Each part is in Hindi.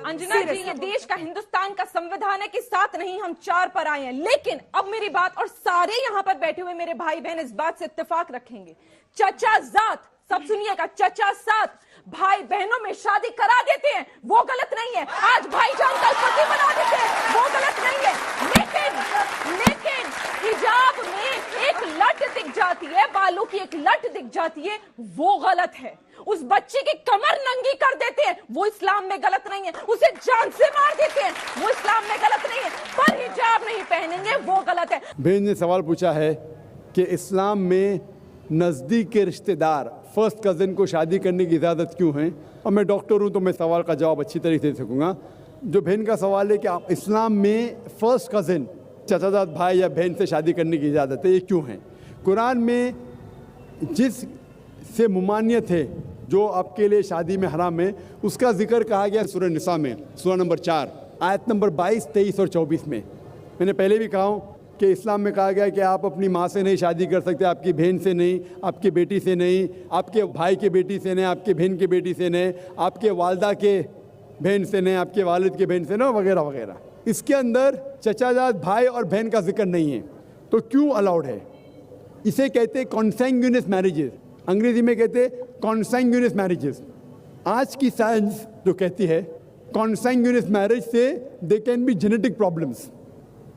अंजना जी, ये देश का, हिंदुस्तान का संविधान है कि 7 नहीं हम 4 पर आए हैं। लेकिन अब मेरी बात, और सारे यहां पर बैठे हुए मेरे भाई बहन इस बात से इत्तेफाक रखेंगे, चचा जात, सब सुनिएगा, चचा साथ भाई बहनों में शादी करा देते हैं, वो गलत नहीं है। आज भाईजान कल पति बना देते हैं, वो गलत नहीं है। लेकिन हिजाब में एक लट दिख जाती है, बालों की एक लट दिख जाती है, वो गलत है। उस बच्चे की कमर नंगी कर देते हैं, वो इस्लाम में गलत नहीं है। उसे जान से मार देते हैं, वो इस्लाम में गलत नहीं है। पर हिजाब नहीं पहनेंगे, वो गलत है। बहन ने सवाल पूछा है कि इस्लाम में नज़दीक के रिश्तेदार, फर्स्ट कज़न को शादी करने की इजाज़त क्यों है। और मैं डॉक्टर हूँ तो मैं सवाल का जवाब अच्छी तरीके से दे सकूँगा। जो बहन का सवाल है कि आप इस्लाम में फ़र्स्ट कज़न, चचाजाद भाई या बहन से शादी करने की इजाज़त है, ये क्यों है। कुरान में जिस से मुमानियत है, जो आपके लिए शादी में हराम है, उसका जिक्र कहा गया सूरह निसा में, सूरह नंबर 4 आयत नंबर 22, 23 और 24 में। मैंने पहले भी कहा हूँ कि इस्लाम में कहा गया कि आप अपनी माँ से नहीं शादी कर सकते, आपकी बहन से नहीं, आपकी बेटी से नहीं, आपके भाई के बेटी से नहीं, आपके बहन के बेटी से नहीं, आपके वालदा के बहन से नहीं, आपके वालिद के बहन से नहीं, वगैरह वगैरह। इसके अंदर चचाजाद भाई और बहन का जिक्र नहीं है, तो क्यों अलाउड है। इसे कहते हैं कॉन्सैंग्यूनियस मैरिजेस, अंग्रेजी में कहते हैं कॉन्सैंग्यूनियस मैरिजेस। आज की साइंस जो कहती है कॉन्सैंग्यूनियस मैरिज से they can be genetic problems,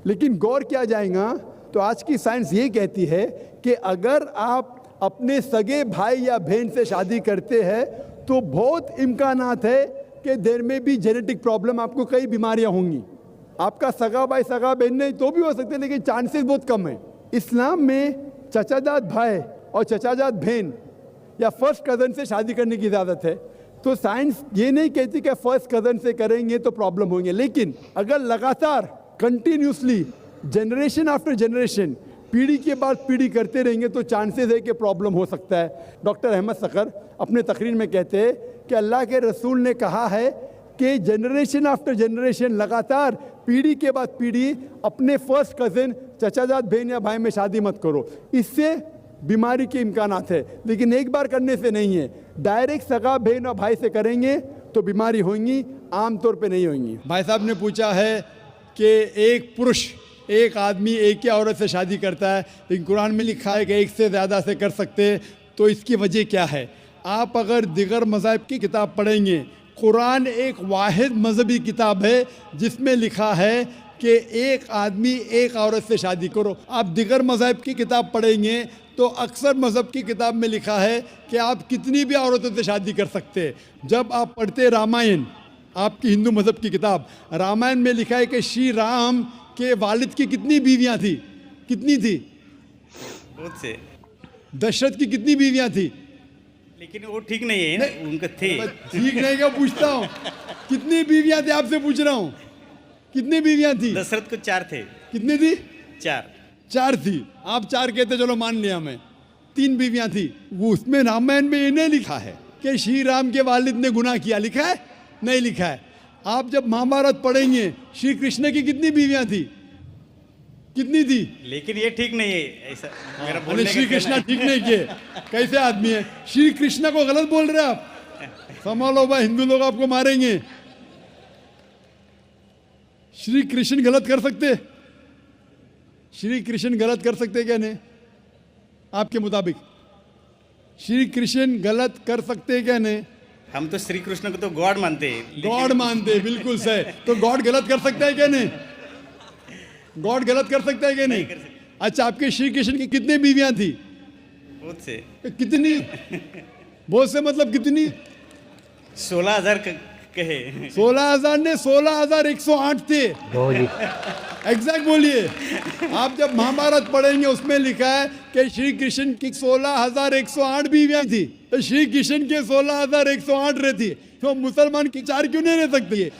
लेकिन गौर किया जाएगा तो आज की साइंस ये कहती है कि अगर आप अपने सगे भाई या बहन से शादी करते हैं तो बहुत इम्कानात है कि देर में भी जेनेटिक प्रॉब्लम, आपको कई बीमारियां होंगी। आपका सगा भाई सगा बहन नहीं तो भी हो सकते हैं, लेकिन चांसेस बहुत कम है। इस्लाम में चचाजाद भाई और चचाजाद बहन या फर्स्ट कज़न से शादी करने की इजाज़त है। तो साइंस ये नहीं कहती कि फर्स्ट कज़न से करेंगे तो प्रॉब्लम होंगे, लेकिन अगर लगातार कंटिन्यूसली जनरेशन आफ्टर जनरेशन, पीढ़ी के बाद पीढ़ी करते रहेंगे तो चांसेस है कि प्रॉब्लम हो सकता है। डॉक्टर अहमद सकर अपने तकरीर में कहते हैं कि अल्लाह के रसूल ने कहा है कि जनरेशन आफ्टर जनरेशन, लगातार पीढ़ी के बाद पीढ़ी अपने फर्स्ट कज़न, चचाजाद बहन या भाई में शादी मत करो, इससे बीमारी के इम्कानात है। लेकिन एक बार करने से नहीं है, डायरेक्ट सगा बहन और भाई से करेंगे तो बीमारी होंगी, आमतौर पे नहीं होंगी। भाई साहब ने पूछा है कि एक पुरुष, एक आदमी एक ही औरत से शादी करता है, लेकिन कुरान में लिखा है कि एक से ज़्यादा से कर सकते हैं, तो इसकी वजह क्या है। आप अगर दिगर मज़ाहिब की किताब पढ़ेंगे, कुरान एक वाहिद मजहबी किताब है जिसमें लिखा है कि एक आदमी एक औरत से शादी करो। आप दिगर मज़ाहिब की किताब पढ़ेंगे तो अक्सर मज़हब की किताब में लिखा है कि आप कितनी भी औरतों से शादी कर सकते हैं। जब आप पढ़ते रामायण, आपकी हिंदू मज़हब की किताब, रामायण में लिखा है कि श्री राम के वालिद की कितनी बीवियां थी, कितनी थी, बहुत से। दशरथ की कितनी बीवियां थी, लेकिन वो ठीक नहीं है ना, उनका थे। ठीक नहीं क्या पूछता हूँ, कितनी बीवियां थी आपसे पूछ रहा हूँ, कितनी बीवियां थी। दशरथ को 4 थे। कितनी थी, 4 थी। आप 4 कहते, चलो मान लिया मैं, 3 बीवियां थी। वो उसमें रामायण में इन्हें लिखा है कि श्री राम के वालिद ने गुनाह किया, लिखा है नहीं लिखा है। आप जब महाभारत पढ़ेंगे, श्री कृष्ण की कितनी बीवियां थी, कितनी थी। लेकिन ये ठीक नहीं है ऐसा मेरा बोलने का। श्री कृष्ण ठीक नहीं किए, कैसे आदमी है, श्री कृष्ण को गलत बोल रहे आप, संभालो भाई, हिंदू लोग आपको मारेंगे। श्री कृष्ण गलत कर सकते, श्री कृष्ण गलत कर सकते क्या नहीं, आपके मुताबिक श्री कृष्ण गलत कर सकते क्या नहीं। हम तो श्री कृष्ण को तो गॉड मानते हैं। गॉड मानते हैं, बिल्कुल सही। तो गॉड गलत कर सकता है क्या नहीं, गॉड गलत कर सकता है क्या नहीं। अच्छा, आपके श्री कृष्ण की कितनी बीवियां थी, बहुत से। कितनी, बहुत से मतलब कितनी, 16,000 कहे। 16,000 ने 16,108 थे, एग्जैक्ट बोलिए। आप जब महाभारत पढ़ेंगे उसमें लिखा है कि श्री कृष्ण की 16,108 बीवियां थी, तो श्री कृष्ण के 16,108 रहती, तो मुसलमान की 4 क्यों नहीं रह सकती।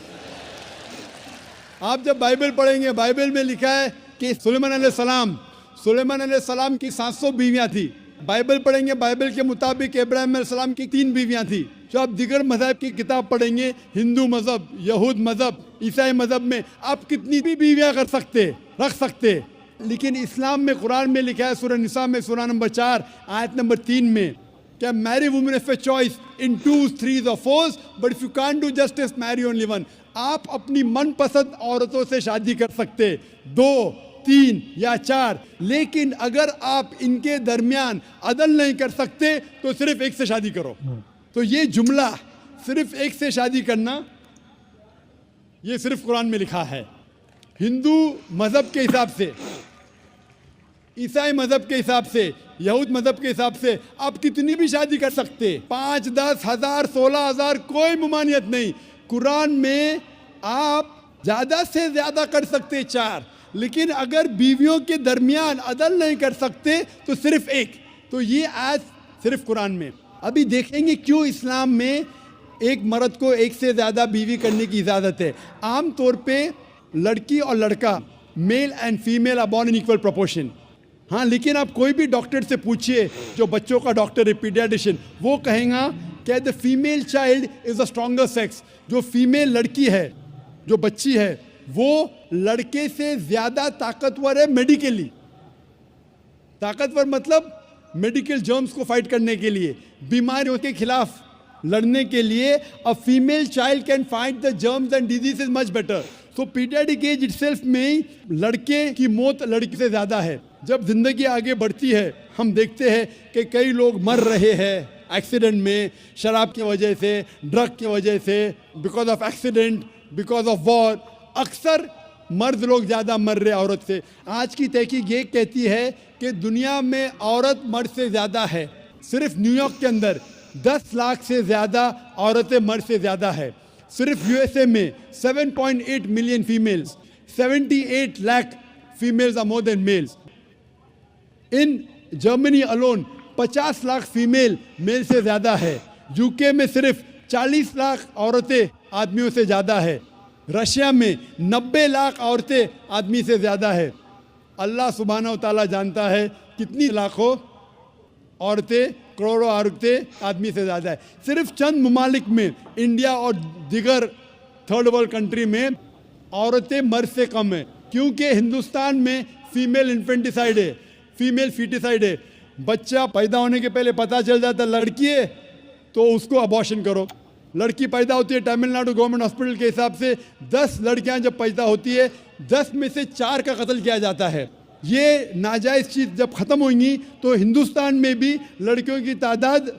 आप जब बाइबल पढ़ेंगे, बाइबल में लिखा है कि सुलेमान अलैहिस्सलाम की 700 बीवियां थी। बाइबल पढ़ेंगे, बाइबल के मुताबिक इब्राहिम अलैहिस्सलाम की 3 बीवियां थी। जो आप दिगर मज़हब की किताब पढ़ेंगे, हिंदू मज़हब, यहूद मज़हब, ईसाई मज़हब में आप कितनी भी बीवियां कर सकते, रख सकते। लेकिन इस्लाम में, कुरान में लिखा है सूरह निसा में, सूरह नंबर 4 आयत नंबर 3 में Can marry women of a choice in 2s, 3s or 4s, but if you can't do justice, marry only one. आप अपनी मनपसंद औरतों से शादी कर सकते 2, 3 या 4, लेकिन अगर आप इनके दरमियान अदल नहीं कर सकते तो सिर्फ एक से शादी करो। तो ये जुमला सिर्फ एक से शादी करना, ये सिर्फ कुरान में लिखा है। हिंदू मज़हब के हिसाब से, ईसाई मज़हब के हिसाब से, यहूद मज़हब के हिसाब से आप कितनी भी शादी कर सकते, 5, 10 हज़ार, 16 हज़ार, कोई ममानियत नहीं। कुरान में आप ज़्यादा से ज़्यादा कर सकते 4, लेकिन अगर बीवियों के दरमियान अदल नहीं कर सकते तो सिर्फ एक। तो ये आज सिर्फ कुरान में। अभी देखेंगे क्यों इस्लाम में एक मर्द को एक से ज़्यादा बीवी करने की इजाज़त है। आम तौर पे लड़की और लड़का, male and female are born in equal proportion. हाँ, लेकिन आप कोई भी डॉक्टर से पूछिए, जो बच्चों का डॉक्टर है, पीडियाट्रिशियन, वो कहेगा कि the female child is the stronger sex. जो फीमेल लड़की है, जो बच्ची है, वो लड़के से ज़्यादा ताकतवर है मेडिकली। ताकतवर मतलब मेडिकल जर्म्स को फाइट करने के लिए, बीमारियों के खिलाफ लड़ने के लिए। A female child can fight the germs and disease is much better. तो पीडियाट्रिक एज इटसेल्फ में लड़के की मौत लड़की से ज़्यादा है। जब जिंदगी आगे बढ़ती है, हम देखते हैं कि कई लोग मर रहे हैं एक्सीडेंट में, शराब की वजह से, ड्रग की वजह से, because of accident, because of war. अक्सर मर्द लोग ज़्यादा मर रहे औरत से। आज की तहकीक ये कहती है कि दुनिया में औरत मर्द से ज़्यादा है। सिर्फ न्यूयॉर्क के अंदर 10 लाख से ज़्यादा औरतें मर्द से ज़्यादा है। सिर्फ यूएसए में 7.8 million females, 78 lakh females are more than males. In Germany alone 50 lakh female male से ज़्यादा है। यूके में सिर्फ 40 लाख औरतें आदमियों से ज़्यादा है। रशिया में 90 लाख औरतें आदमी से ज़्यादा है। अल्लाह सुब्हानहू तआला जानता है कितनी लाखों औरतें, करोड़ों औरतें आदमी से ज़्यादा है। सिर्फ चंद ममालिक में, इंडिया और दीगर थर्ड वर्ल्ड कंट्री में औरतें मर्द से कम है, क्योंकि हिंदुस्तान में फीमेल इन्फेंटिसाइड है, फीमेल फीटिसाइड है। बच्चा पैदा होने के पहले पता चल जाता लड़की है तो उसको अबॉर्शन करो। लड़की पैदा होती है, तमिलनाडु गवर्नमेंट हॉस्पिटल के हिसाब से 10 लड़कियां जब पैदा होती है, 10 में से 4 का कत्ल किया जाता है। ये नाजायज़ चीज़ जब ख़त्म होंगी तो हिंदुस्तान में भी लड़कियों की तादाद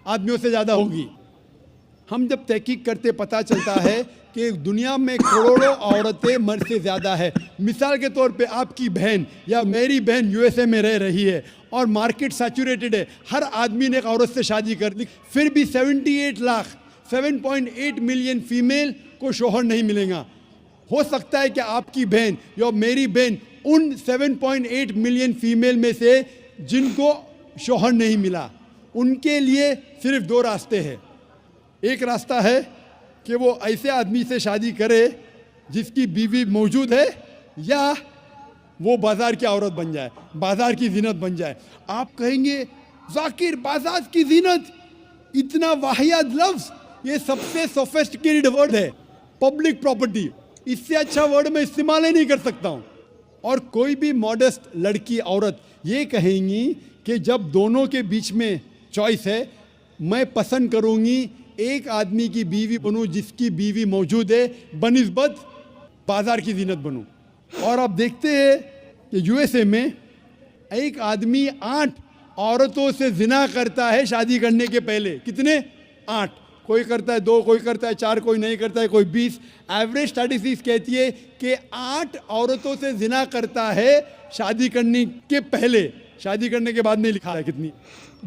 आदमियों से ज़्यादा होगी। हम जब तहकीक करते पता चलता है कि दुनिया में करोड़ों औरतें मर्द से ज़्यादा है। मिसाल के तौर पे आपकी बहन या मेरी बहन यूएसए में रह रही है और मार्केट सैचुरेटेड है, हर आदमी ने एक औरत से शादी कर ली, फिर भी 78 लाख 7.8 मिलियन फीमेल को शोहर नहीं मिलेगा। हो सकता है कि आपकी बहन या मेरी बहन उन 7.8 मिलियन फीमेल में से जिनको शोहर नहीं मिला, उनके लिए सिर्फ 2 रास्ते हैं। एक रास्ता है कि वो ऐसे आदमी से शादी करे जिसकी बीवी मौजूद है, या वो बाजार की औरत बन जाए, बाजार की जीनत बन जाए। आप कहेंगे जाकिर बाजार की जीनत, इतना वाहियात लफ्ज़, ये सबसे सोफिस्टिकेटेड वर्ड है, पब्लिक प्रॉपर्टी। इससे अच्छा वर्ड मैं इस्तेमाल ही नहीं कर सकता हूँ। और कोई भी मॉडेस्ट लड़की औरत ये कहेंगी कि जब दोनों के बीच में चॉइस है, मैं पसंद करूँगी एक आदमी की बीवी बनूँ जिसकी बीवी मौजूद है, बनिस्बत बाजार की जीनत बनूँ। और आप देखते हैं कि यूएसए में एक आदमी 8 औरतों से जिना करता है शादी करने के पहले। कितने? 8। कोई करता है 2, कोई करता है 4, कोई नहीं करता है, कोई 20। एवरेज स्टैटिस्टिक्स कहती है कि 8 औरतों से जिना करता है शादी करने के पहले। शादी करने के बाद नहीं लिखा है कितनी।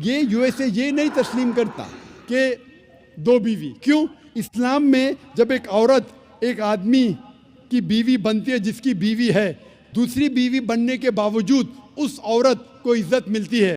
ये यूएसए ये नहीं तस्लीम करता कि 2 बीवी। क्यों? इस्लाम में जब एक औरत एक आदमी की बीवी बनती है जिसकी बीवी है, दूसरी बीवी बनने के बावजूद उस औरत को इज्जत मिलती है।